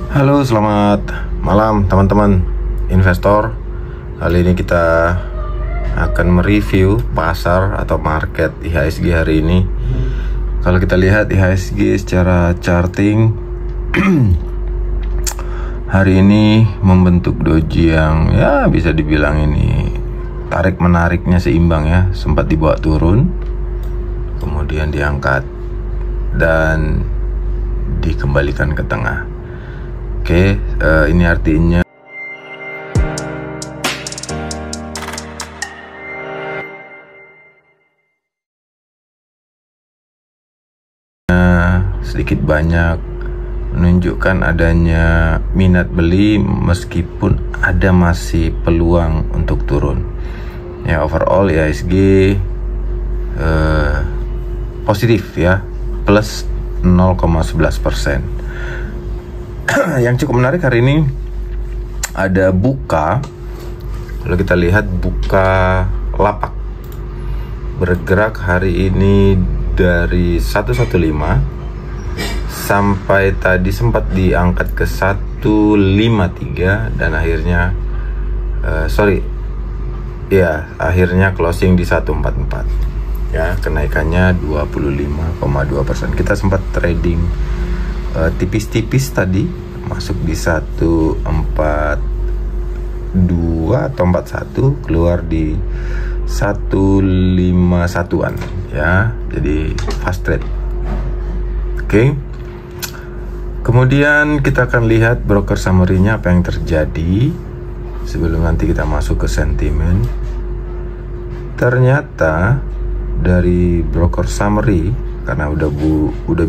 Halo, selamat malam teman-teman investor. Kali ini kita akan mereview pasar atau market IHSG hari ini. Kalau kita lihat IHSG secara charting hari ini membentuk doji yang ya bisa dibilang ini tarik menariknya seimbang ya, sempat dibawa turun, kemudian diangkat dan dikembalikan ke tengah. Oke, ini artinya sedikit banyak menunjukkan adanya minat beli meskipun ada masih peluang untuk turun. Ya, overall IHSG positif ya, plus 0,11%. Yang cukup menarik hari ini ada buka. Kalau kita lihat buka lapak bergerak hari ini dari 115 sampai tadi sempat diangkat ke 153 dan akhirnya akhirnya closing di 144 ya, kenaikannya 25,2%. Kita sempat trading tipis-tipis tadi, masuk di 142 atau 41, keluar di 151-an ya, jadi fast trade. Oke. Kemudian kita akan lihat broker summary-nya apa yang terjadi sebelum nanti kita masuk ke sentimen. Ternyata dari broker summary, karena udah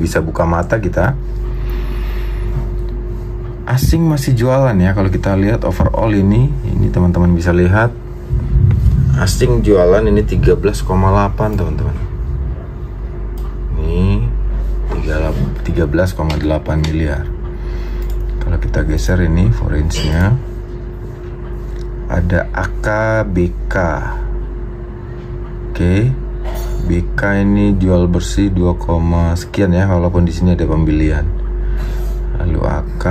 bisa buka mata kita, asing masih jualan ya. Kalau kita lihat overall ini teman-teman bisa lihat asing jualan ini 13,8 teman-teman. Ini 13,8 miliar. Kalau kita geser ini foreign-nya, ada AKBK. Oke, BK ini jual bersih 2, sekian ya, walaupun di sini ada pembelian. Lalu AK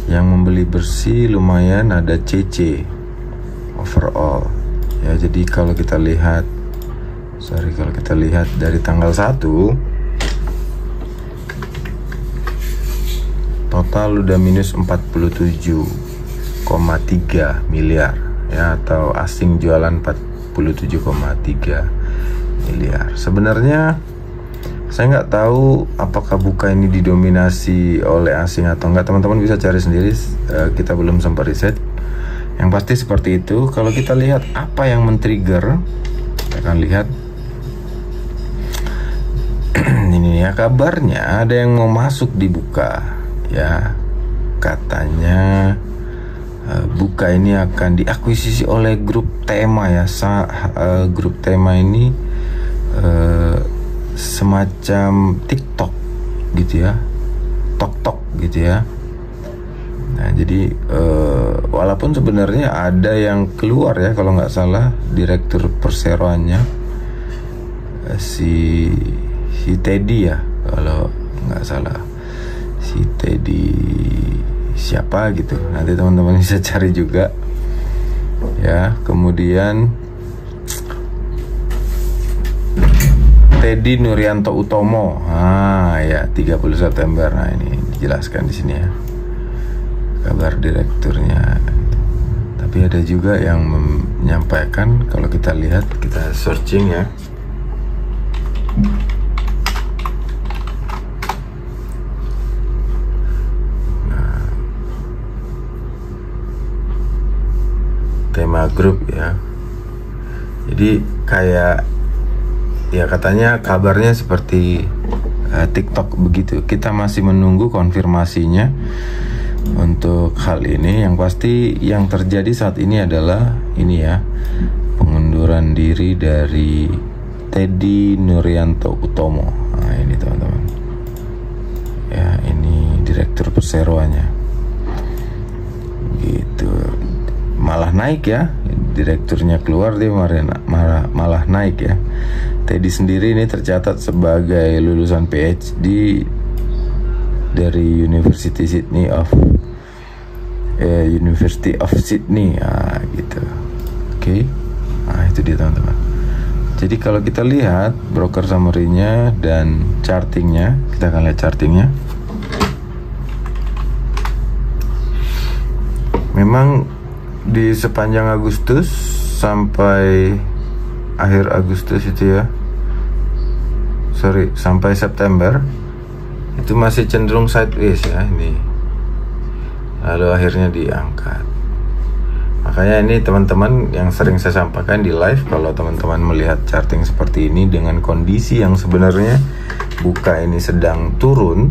yang membeli bersih lumayan, ada CC overall ya. Jadi kalau kita lihat dari tanggal 1 total udah minus 47,3 miliar ya, atau asing jualan 47,3 miliar. Sebenarnya saya nggak tahu apakah buka ini didominasi oleh asing atau enggak. Teman-teman bisa cari sendiri, kita belum sempat riset. Yang pasti seperti itu. Kalau kita lihat apa yang men-trigger, kita akan lihat ini ya, kabarnya ada yang mau masuk di buka ya. Katanya buka ini akan diakuisisi oleh grup Tema ya. Grup Tema ini semacam TikTok gitu ya, Tok gitu ya. Nah jadi walaupun sebenarnya ada yang keluar ya, kalau nggak salah direktur perseroannya si Teddy ya, kalau nggak salah si Teddy siapa gitu, nanti teman-teman bisa cari juga ya. Kemudian Teddy Nuryanto Utomo, ya 30 September. Nah ini dijelaskan di sini ya, kabar direkturnya. Tapi ada juga yang menyampaikan, kalau kita lihat, kita searching ya. Nah, Tema Group ya. Jadi kayak ya, katanya kabarnya seperti TikTok begitu. Kita masih menunggu konfirmasinya untuk hal ini. Yang pasti yang terjadi saat ini adalah ini ya, pengunduran diri dari Teddy Nuryanto Utomo. Nah ini teman-teman ya, ini direktur perseroannya gitu. Malah naik ya, direkturnya keluar, dia malah naik ya. Teddy sendiri ini tercatat sebagai lulusan PhD dari University of Sydney ya gitu. Oke. Nah, itu dia teman-teman. Jadi kalau kita lihat broker summary-nya dan chartingnya, kita akan lihat chartingnya. Memang di sepanjang Agustus sampai akhir Agustus itu ya, sampai September itu masih cenderung sideways ya ini, lalu akhirnya diangkat. Makanya ini teman-teman yang sering saya sampaikan di live, kalau teman-teman melihat charting seperti ini dengan kondisi yang sebenarnya buka ini sedang turun,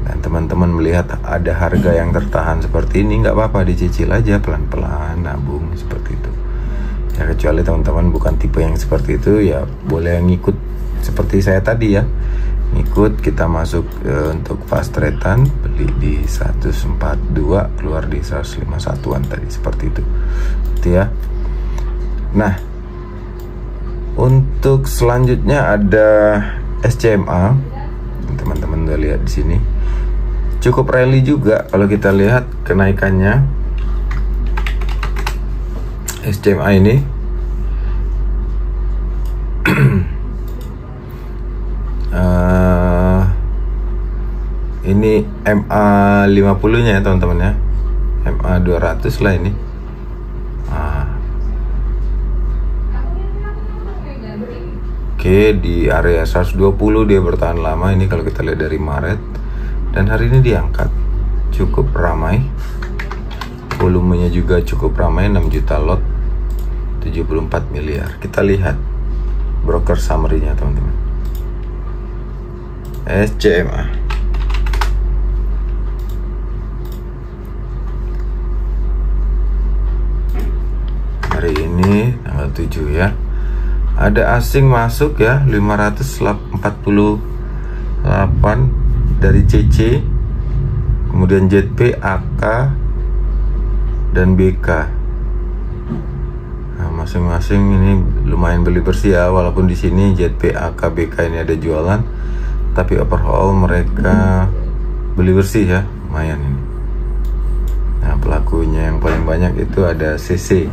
dan teman-teman melihat ada harga yang tertahan seperti ini, nggak apa-apa, dicicil aja pelan-pelan, nabung seperti itu ya. Kecuali teman-teman bukan tipe yang seperti itu ya, boleh ngikut seperti saya tadi ya, ngikut kita masuk untuk fast trade-an, beli di 142, keluar di 151-an tadi, seperti itu gitu ya. Nah, untuk selanjutnya ada SCMA, teman-teman udah lihat di sini cukup rally juga. Kalau kita lihat kenaikannya SCMA ini ini MA 50 nya ya teman-teman ya, MA 200 lah ini. Oke, di area 120 dia bertahan lama ini kalau kita lihat dari Maret, dan hari ini diangkat, cukup ramai, volumenya juga cukup ramai, 6 juta lot, 74 miliar. Kita lihat broker summary-nya teman-teman. SCMA hari ini tanggal 7 ya, ada asing masuk ya, 548 dari CC, kemudian ZP, AK, dan BK. Nah, masing-masing ini lumayan beli bersih ya, walaupun di sini ZP, AK, BK ini ada jualan, tapi overall mereka beli bersih ya, lumayan ini. Nah, pelakunya yang paling banyak itu ada CC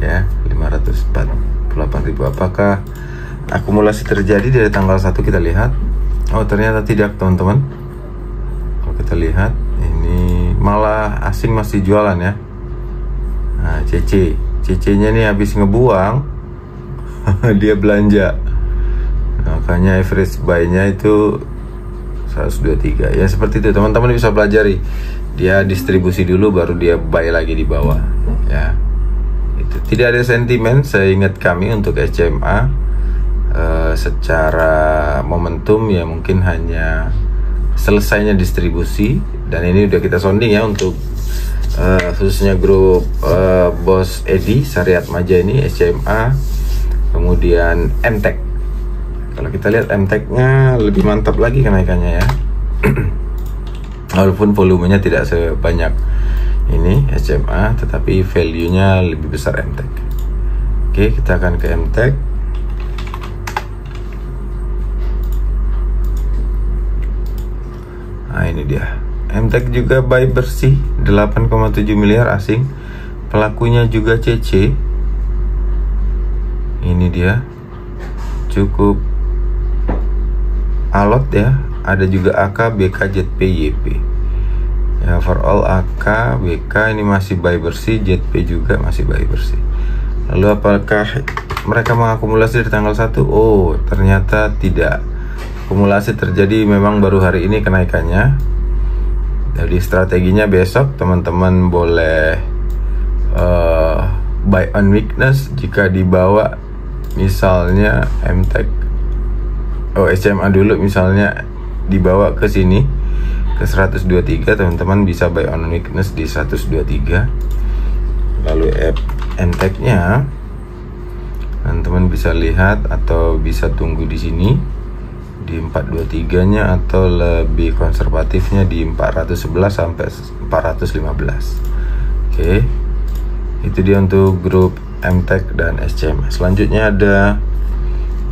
ya, 548.000. Apakah akumulasi terjadi dari tanggal 1? Kita lihat. Oh, ternyata tidak teman-teman. Kalau kita lihat ini malah asing masih jualan ya. Nah, CC nya nih habis ngebuang dia belanja. Makanya average buy-nya itu 123 ya, seperti itu teman-teman, bisa pelajari. Dia distribusi dulu baru dia buy lagi di bawah ya. Itu tidak ada sentimen seingat kami untuk SCMA. Secara momentum ya mungkin hanya selesainya distribusi, dan ini udah kita sounding ya untuk khususnya grup Bos Edi Syariat Maja ini, SCMA, kemudian MTech. Kalau kita lihat MTech-nya lebih mantap lagi kenaikannya ya. Walaupun volumenya tidak sebanyak ini SCMA, tetapi value-nya lebih besar MTech. Oke, kita akan ke MTech. Nah, ini dia. MTech juga buy bersih 8,7 miliar asing. Pelakunya juga CC. Ini dia. Cukup alot ya. Ada juga AK, BK, ZP, YP. Ya, overall AK, BK ini masih buy bersih, ZP juga masih buy bersih. Lalu apakah mereka mengakumulasi dari tanggal 1? Oh, ternyata tidak. Akumulasi terjadi memang baru hari ini kenaikannya. Jadi strateginya besok teman-teman boleh buy on weakness jika dibawa misalnya MTech, SCMA dulu misalnya dibawa ke sini ke 123, teman-teman bisa buy on weakness di 123. Lalu MTech-nya teman-teman bisa lihat atau bisa tunggu di sini di 423-nya, atau lebih konservatifnya di 411 sampai 415. Oke. Itu dia untuk grup MTech dan SCMA. Selanjutnya ada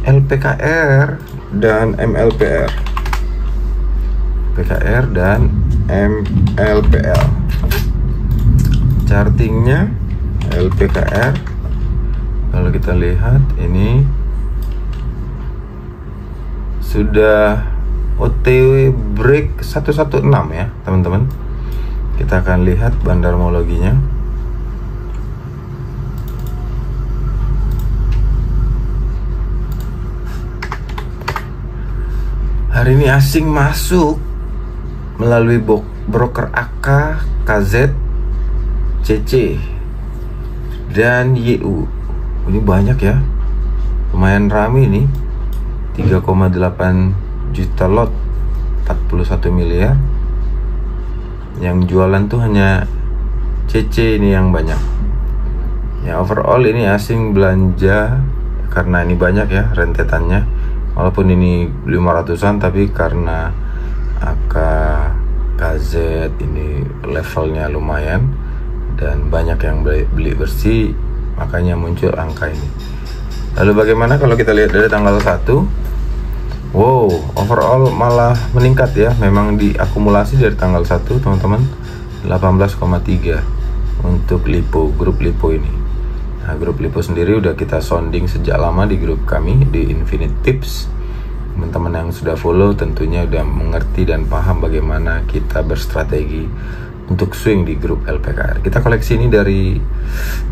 LPKR dan MLPR. PKR dan MLPL. Chartingnya LPKR, kalau kita lihat ini sudah OTW break 116 ya teman-teman. Kita akan lihat bandarmologinya. Hari ini asing masuk melalui broker AK, KZ, CC, dan YU. Ini banyak ya, lumayan rame ini. 3,8 juta lot, 41 miliar. Yang jualan tuh hanya CC ini yang banyak. Ya overall ini asing belanja karena ini banyak ya rentetannya. Walaupun ini 500-an, tapi karena AK, KZ ini levelnya lumayan dan banyak yang beli bersih, makanya muncul angka ini. Lalu bagaimana kalau kita lihat dari tanggal 1? Wow, overall malah meningkat ya. Memang diakumulasi dari tanggal 1 teman-teman, 18,3 untuk Lipo, grup Lipo ini. Nah, grup Lipo sendiri udah kita sounding sejak lama di grup kami di Infinite Tips. Teman-teman yang sudah follow tentunya udah mengerti dan paham bagaimana kita berstrategi untuk swing di grup LPKR. Kita koleksi ini dari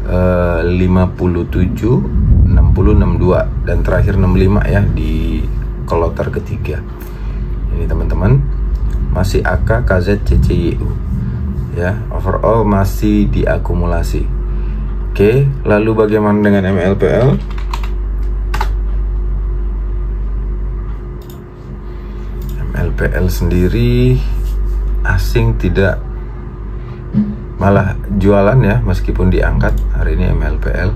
57, 60, 62 dan terakhir 65 ya di kloter ketiga. Ini teman-teman masih AK, KZ, CCYU ya, overall masih diakumulasi. Oke, lalu bagaimana dengan MLPL? MLPL sendiri asing tidak, malah jualan ya meskipun diangkat hari ini MLPL.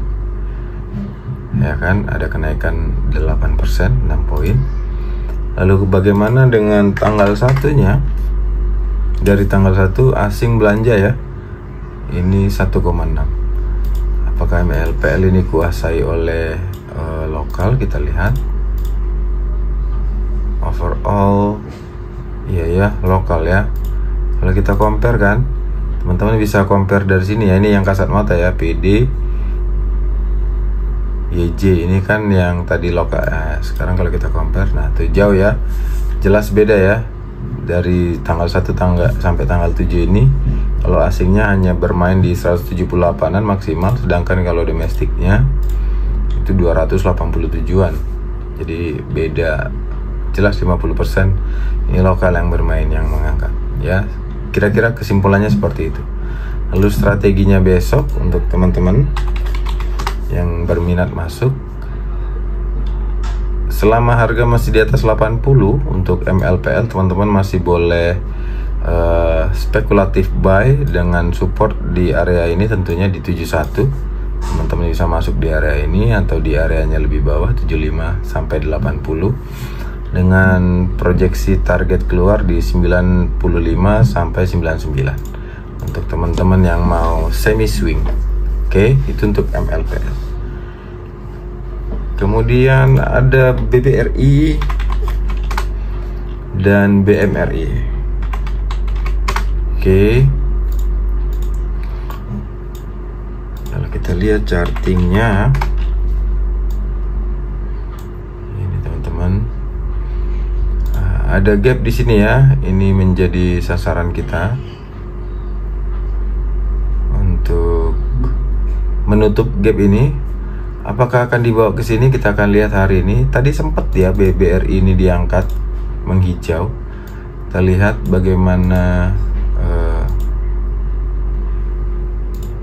Ya kan, ada kenaikan 8%, 6 poin. Lalu bagaimana dengan tanggal satunya? Dari tanggal 1 asing belanja ya. Ini 1,6. Apakah MLPL ini kuasai oleh lokal? Kita lihat overall iya ya, lokal ya. Kalau kita compare kan, teman-teman bisa compare dari sini ya. Ini yang kasat mata ya, PD, YJ ini kan yang tadi lokal. Sekarang kalau kita compare, nah tuh jauh ya, jelas beda ya. Dari tanggal 1 sampai tanggal 7 ini, kalau asingnya hanya bermain di 178an maksimal, sedangkan kalau domestiknya itu 287an. Jadi beda jelas 50%. Ini lokal yang bermain, yang mengangkat ya. Kira-kira kesimpulannya seperti itu. Lalu strateginya besok untuk teman-teman yang berminat masuk, selama harga masih di atas 80 untuk MLPL, teman-teman masih boleh spekulatif buy dengan support di area ini, tentunya di 71. Teman-teman bisa masuk di area ini atau di areanya lebih bawah 75 sampai 80 dengan proyeksi target keluar di 95 sampai 99 untuk teman-teman yang mau semi swing. Oke, itu untuk MLPL. Kemudian ada BBRI dan BMRI. Oke, kalau kita lihat chartingnya ini teman-teman, ada gap di sini ya. Ini menjadi sasaran kita untuk menutup gap ini. Apakah akan dibawa ke sini? Kita akan lihat hari ini. Tadi sempat ya BBRI ini diangkat menghijau. Kita lihat bagaimana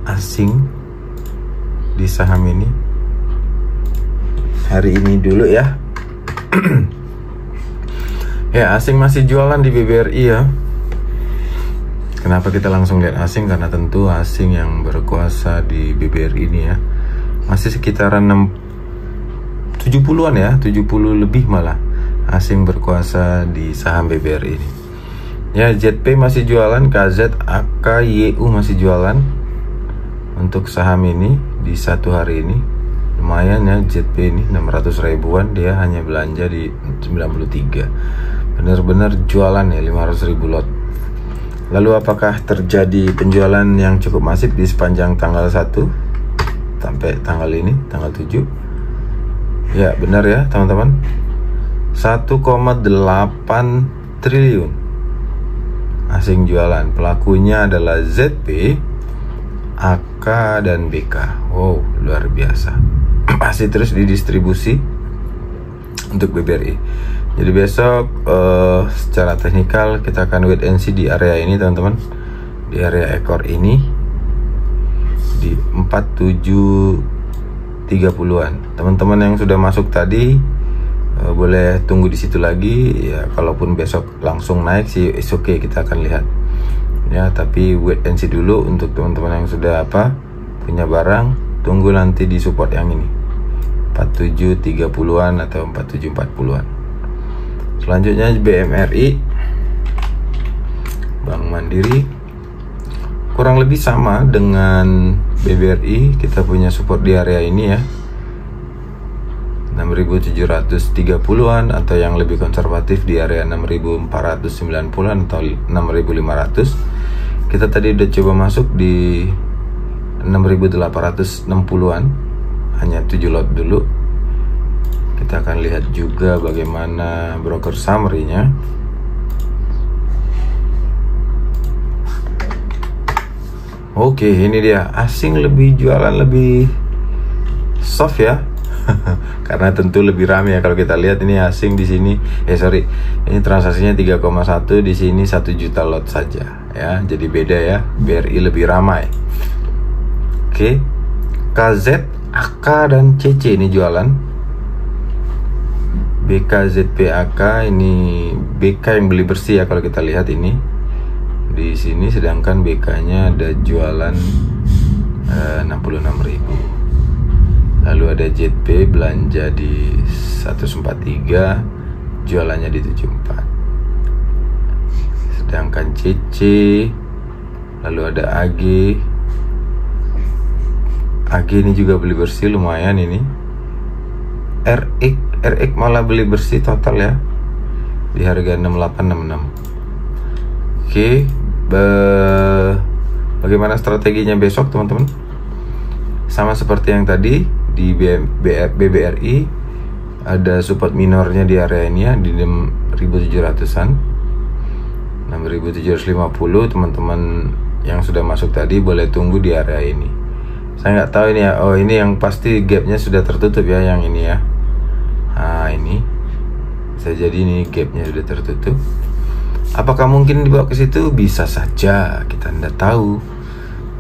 asing di saham ini hari ini dulu ya. Ya, asing masih jualan di BBRI ya. Kenapa kita langsung lihat asing? Karena tentu asing yang berkuasa di BBRI ini ya masih sekitaran 70-an ya, 70 lebih malah asing berkuasa di saham BBRI ini. Ya, ZP masih jualan, KZ, AK, YU masih jualan untuk saham ini di satu hari ini. Lumayan ya, ZP ini 600 ribuan, dia hanya belanja di 93. benar-benar jualan ya, 500.000 lot. Lalu apakah terjadi penjualan yang cukup masif di sepanjang tanggal 1 sampai tanggal ini, tanggal 7? Ya benar ya teman-teman, 1,8 triliun asing jualan. Pelakunya adalah ZP, AK, dan BK. Wow, luar biasa. Masih terus didistribusi untuk BBRI. Jadi besok secara teknikal kita akan wait and see di area ini teman-teman, di area ekor ini di 4730-an. Teman-teman yang sudah masuk tadi boleh tunggu di situ lagi ya. Kalaupun besok langsung naik sih is okay, kita akan lihat ya, tapi wait and see dulu. Untuk teman-teman yang sudah punya barang, tunggu nanti di support yang ini 4730-an atau 4740-an. Selanjutnya BMRI, Bank Mandiri, kurang lebih sama dengan BBRI. Kita punya support di area ini ya, 6.730-an, atau yang lebih konservatif di area 6.490-an atau 6.500. Kita tadi udah coba masuk di 6.860-an, hanya 7 lot dulu. Kita akan lihat juga bagaimana broker summary-nya. Oke, ini dia. Asing lebih jualan, lebih soft ya. Karena tentu lebih ramai ya. Kalau kita lihat ini asing di sini, ini transaksinya 3,1, di sini 1 juta lot saja ya. Jadi beda ya. BRI lebih ramai. Oke. KZ, AK, dan CC ini jualan. BK, ZP, AK, ini BK yang beli bersih ya kalau kita lihat ini di sini, sedangkan BK-nya ada jualan 66.000. Lalu ada ZP belanja di 143, jualannya di 74. Sedangkan CC, lalu ada AG ini juga beli bersih lumayan ini. RX malah beli bersih total ya di harga 6866. Oke, bagaimana strateginya besok teman-teman? Sama seperti yang tadi di BBRI, ada support minornya di area ini ya, di 6.700-an, 6.750. Teman-teman yang sudah masuk tadi boleh tunggu di area ini. Saya nggak tahu ini ya. Oh, ini yang pasti gapnya sudah tertutup ya, yang ini ya. Nah ini bisa jadi ini gapnya sudah tertutup. Apakah mungkin dibawa ke situ? Bisa saja, kita tidak tahu.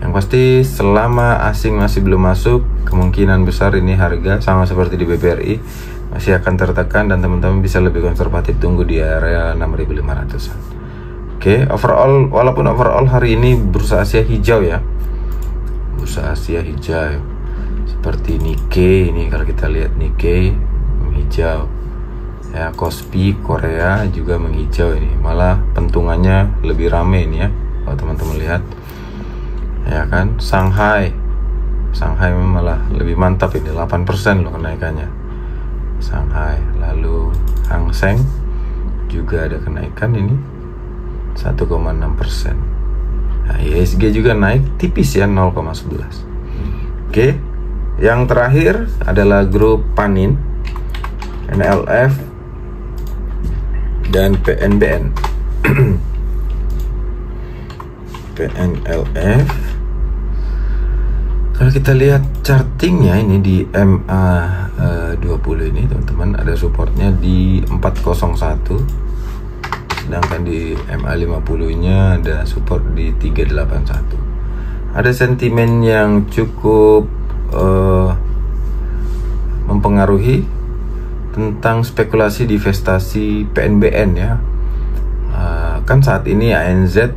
Yang pasti selama asing masih belum masuk, kemungkinan besar ini harga sama seperti di BBRI masih akan tertekan, dan teman-teman bisa lebih konservatif, tunggu di area 6.500-an. Oke, overall, walaupun overall hari ini bursa Asia hijau ya, bursa Asia hijau seperti Nikkei ini. Kalau kita lihat Nikkei menghijau ya, Kospi Korea juga menghijau ini, malah pentungannya lebih rame ini ya kalau teman-teman lihat ya kan. Shanghai malah lebih mantap ini, 8% loh kenaikannya Shanghai. Lalu Hang Seng juga ada kenaikan ini 1,6%. Nah, ISG juga naik tipis ya, 0,11. Oke, yang terakhir adalah grup Panin, NLF, dan PNBN. PNLF, kalau kita lihat chartingnya ini di MA20 ini teman-teman, ada supportnya di 401, sedangkan di MA50 nya ada support di 381. Ada sentimen yang cukup mempengaruhi tentang spekulasi divestasi PNBN ya. Kan saat ini ANZ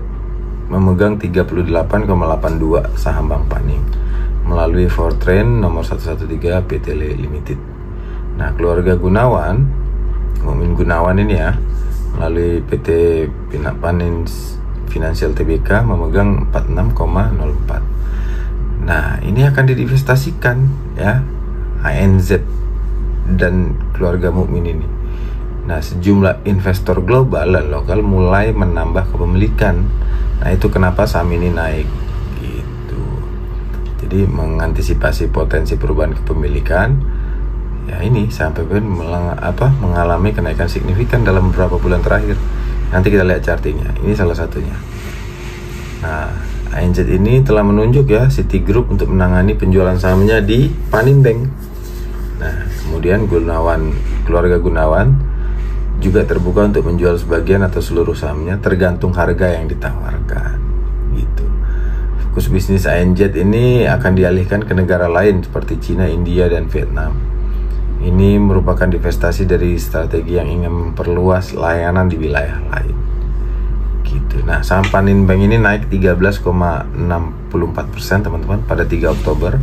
memegang 38,82 saham Bank Panin melalui Fortran nomor 113 PT Limited. Nah, keluarga Gunawan, Mumin Gunawan ini ya, melalui PT Panin Financial Tbk memegang 46,04. Nah, ini akan didivestasikan ya, ANZ dan keluarga Mukmin ini. Nah, sejumlah investor global dan lokal mulai menambah kepemilikan. Nah, itu kenapa saham ini naik gitu. Jadi mengantisipasi potensi perubahan kepemilikan, ya ini saham PPN mengalami kenaikan signifikan dalam beberapa bulan terakhir. Nanti kita lihat chartingnya. Ini salah satunya. Nah, ANZ ini telah menunjuk ya Citigroup untuk menangani penjualan sahamnya di Paninbank. Nah, kemudian keluarga Gunawan juga terbuka untuk menjual sebagian atau seluruh sahamnya tergantung harga yang ditawarkan gitu. Fokus bisnis ANZ ini akan dialihkan ke negara lain seperti Cina, India, dan Vietnam. Ini merupakan divestasi dari strategi yang ingin memperluas layanan di wilayah lain gitu. Nah, saham Paninbank ini naik 13,64% teman-teman pada 3 Oktober.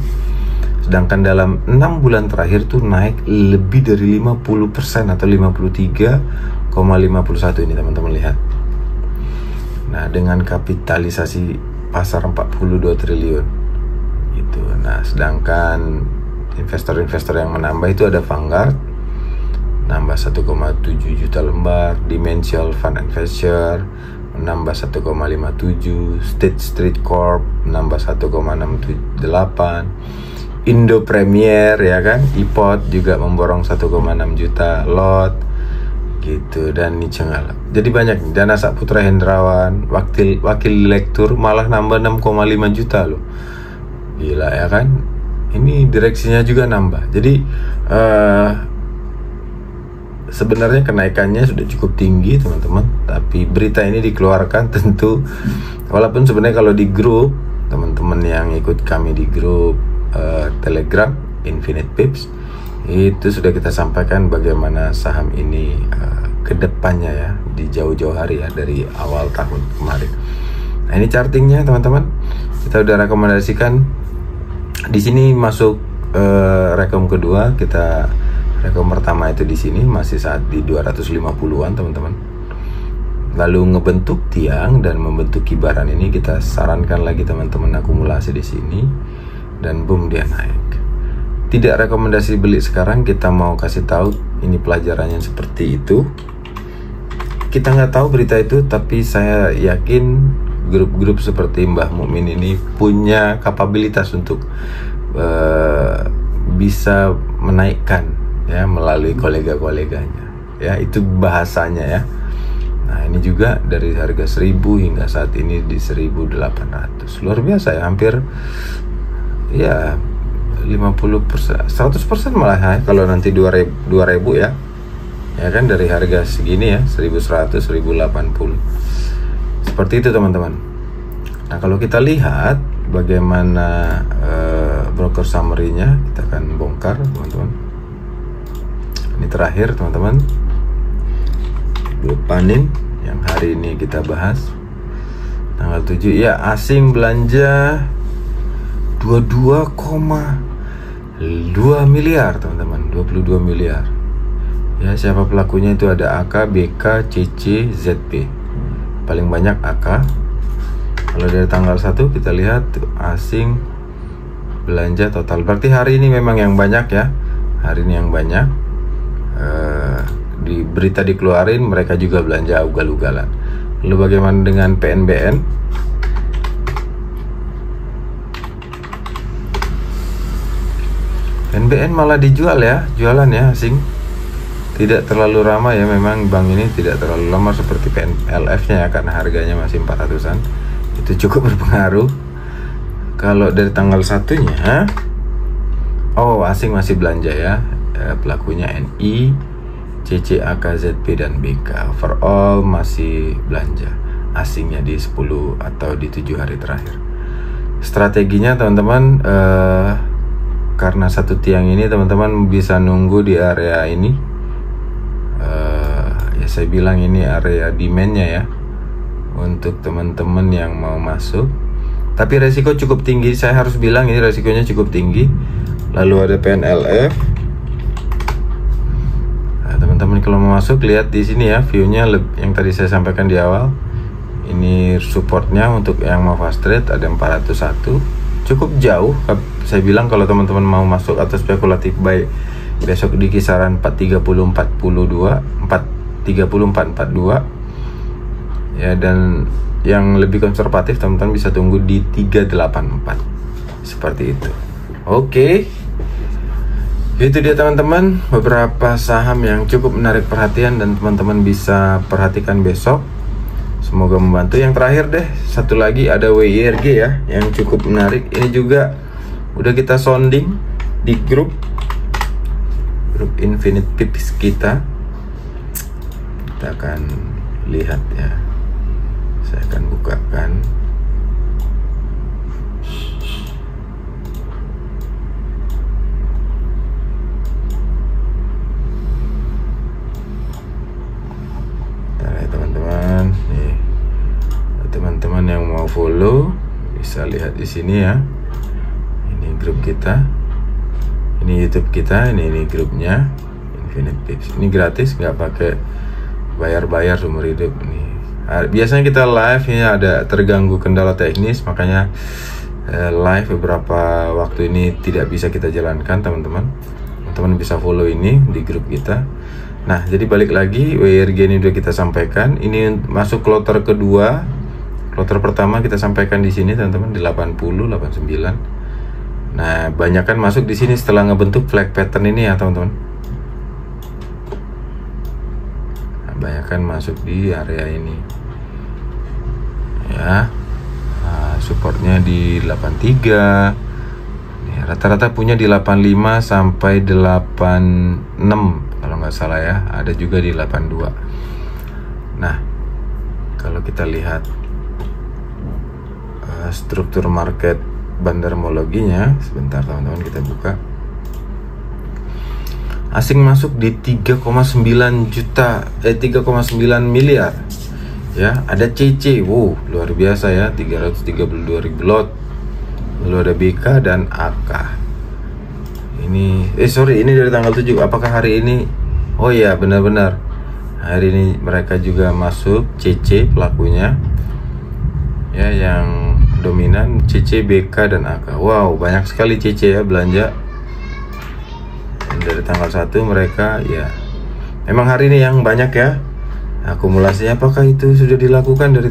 Sedangkan dalam 6 bulan terakhir tuh naik lebih dari 50% atau 53,51 ini teman-teman lihat. Nah, dengan kapitalisasi pasar 42 triliun gitu. Nah, sedangkan investor-investor yang menambah itu ada Vanguard nambah 1,7 juta lembar, Dimensional Fund Advisor menambah 1,57, State Street Corp menambah 1,68, Indo Premier ya kan, IPOT juga memborong 1,6 juta lot gitu, dan Nicengal. Jadi banyak. Dana Saputra Hendrawan, wakil direktur malah nambah 6,5 juta loh. Gila ya kan? Ini direksinya juga nambah. Jadi sebenarnya kenaikannya sudah cukup tinggi teman-teman. Tapi berita ini dikeluarkan tentu, walaupun sebenarnya kalau di grup teman-teman yang ikut kami di grup Telegram Infinite Pips itu sudah kita sampaikan bagaimana saham ini ke depannya ya, di jauh-jauh hari ya, dari awal tahun kemarin. Nah, ini chartingnya teman-teman. Kita udah rekomendasikan di sini masuk rekom kedua. Kita rekom pertama itu di sini masih saat di 250-an teman-teman. Lalu ngebentuk tiang dan membentuk kibaran ini kita sarankan lagi teman-teman akumulasi di sini. Dan boom, dia naik. Tidak rekomendasi beli sekarang, kita mau kasih tahu ini pelajarannya seperti itu. Kita nggak tahu berita itu, tapi saya yakin grup-grup seperti Mbah Mukmin ini punya kapabilitas untuk bisa menaikkan ya melalui kolega-koleganya. Ya, itu bahasanya ya. Nah, ini juga dari harga 1000 hingga saat ini di 1800. Luar biasa ya, hampir ya 50%, 100% malah ya, kalau nanti 2000 ya. Ya kan, dari harga segini ya 1100, 1080. Seperti itu teman-teman. Nah, kalau kita lihat bagaimana broker summary-nya, kita akan bongkar teman-teman. Ini terakhir teman-teman, grup Panin yang hari ini kita bahas tanggal 7 ya. Asing belanja 22,2 miliar teman-teman, 22 miliar ya. Siapa pelakunya? Itu ada AK, BK, CC, ZP. Paling banyak AK. Kalau dari tanggal 1 kita lihat asing belanja total, berarti hari ini memang yang banyak ya. Hari ini yang banyak. Di berita dikeluarin, mereka juga belanja ugal-ugalan. Lalu bagaimana dengan PNBN? PNBN malah dijual ya, jualan ya asing. Tidak terlalu ramai ya, memang bank ini tidak terlalu lama seperti PNLF-nya ya, karena harganya masih 400-an. Itu cukup berpengaruh. Kalau dari tanggal 1-nya, oh asing masih belanja ya. Pelakunya NI, CC, AK, ZP, dan BK. Overall masih belanja asingnya di 10 atau di 7 hari terakhir. Strateginya teman-teman, karena satu tiang ini teman-teman bisa nunggu di area ini. Ya saya bilang ini area demand-nya ya, untuk teman-teman yang mau masuk. Tapi resiko cukup tinggi, saya harus bilang ini resikonya cukup tinggi. Lalu ada PNLF. Nah, teman-teman kalau mau masuk, lihat di sini ya, view-nya yang tadi saya sampaikan di awal. Ini supportnya untuk yang mau fast trade ada 401, cukup jauh. Saya bilang kalau teman-teman mau masuk atau spekulatif buy besok di kisaran 430, 42, 30.442 ya, dan yang lebih konservatif teman-teman bisa tunggu di 384 seperti itu. Oke, itu dia teman-teman beberapa saham yang cukup menarik perhatian dan teman-teman bisa perhatikan besok. Semoga membantu. Yang terakhir deh, satu lagi ada WIRG ya, yang cukup menarik. Ini juga udah kita sounding di grup Infinite Pips kita. Kita akan lihat ya. Saya akan bukakan. Teman-teman, nih teman-teman yang mau follow bisa lihat di sini ya. Ini grup kita, ini YouTube kita, ini grupnya Infinite Pips. Ini gratis, nggak pakai bayar-bayar seumur hidup nih. Biasanya kita live ini ada terganggu kendala teknis, makanya live beberapa waktu ini tidak bisa kita jalankan teman-teman. Teman-teman bisa follow ini di grup kita. Nah, jadi balik lagi, WIRG ini udah kita sampaikan. Ini masuk kloter kedua. Kloter pertama kita sampaikan di sini teman-teman di 80, 89. Nah, banyak kan masuk di sini setelah ngebentuk flag pattern ini ya teman-teman. Nah, banyak kan masuk di area ini. Ya. Nah, supportnya di 83. Rata-rata punya di 85 sampai 86 kalau nggak salah ya, ada juga di 82. Nah, kalau kita lihat struktur market bandarmologinya, sebentar teman-teman kita buka. Asing masuk di 3,9 miliar. Ya, ada CC, wow, luar biasa ya, 332.000 lot. Lalu ada BK dan AK. Ini ini dari tanggal 7. Apakah hari ini? Oh ya, benar-benar hari ini mereka juga masuk CC pelakunya ya, yang dominan CC, BK dan AK. Wow, banyak sekali CC ya belanja. Dan dari tanggal 1 mereka ya memang hari ini yang banyak ya akumulasinya. Apakah itu sudah dilakukan dari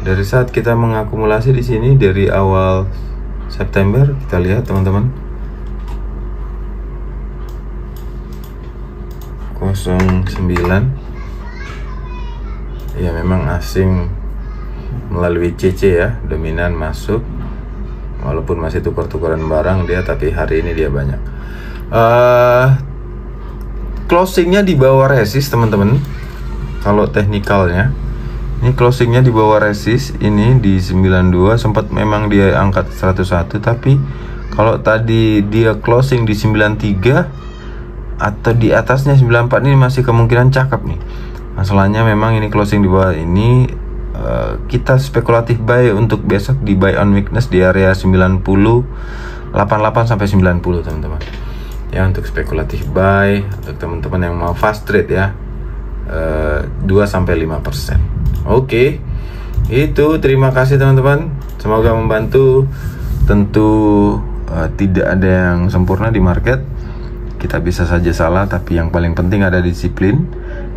dari saat kita mengakumulasi di sini dari awal September? Kita lihat teman-teman, 09 ya, memang asing melalui CC ya, dominan masuk, walaupun masih tukar-tukaran barang dia, tapi hari ini dia banyak. Closingnya di bawah resist teman-teman. Kalau teknikalnya ini closingnya di bawah resist, ini di 92, sempat memang dia angkat 101, tapi kalau tadi dia closing di 93 atau di atasnya 94, ini masih kemungkinan cakep nih. Masalahnya memang ini closing di bawah ini, kita spekulatif buy untuk besok di buy on weakness di area 90, 88 sampai 90 teman-teman. Ya, untuk spekulatif buy untuk teman-teman yang mau fast trade ya, 2 sampai 5%. Oke, itu terima kasih teman-teman, semoga membantu. Tentu tidak ada yang sempurna di market, kita bisa saja salah, tapi yang paling penting ada disiplin.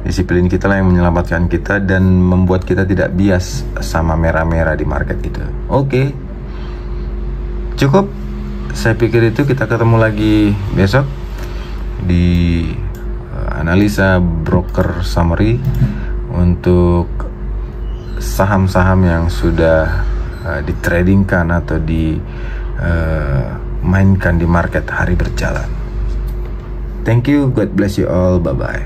Disiplin kita lah yang menyelamatkan kita dan membuat kita tidak bias sama merah-merah di market itu. Oke, cukup, saya pikir itu. Kita ketemu lagi besok di analisa broker summary untuk saham-saham yang sudah ditradingkan atau dimainkan di market hari berjalan. Thank you, God bless you all, bye bye.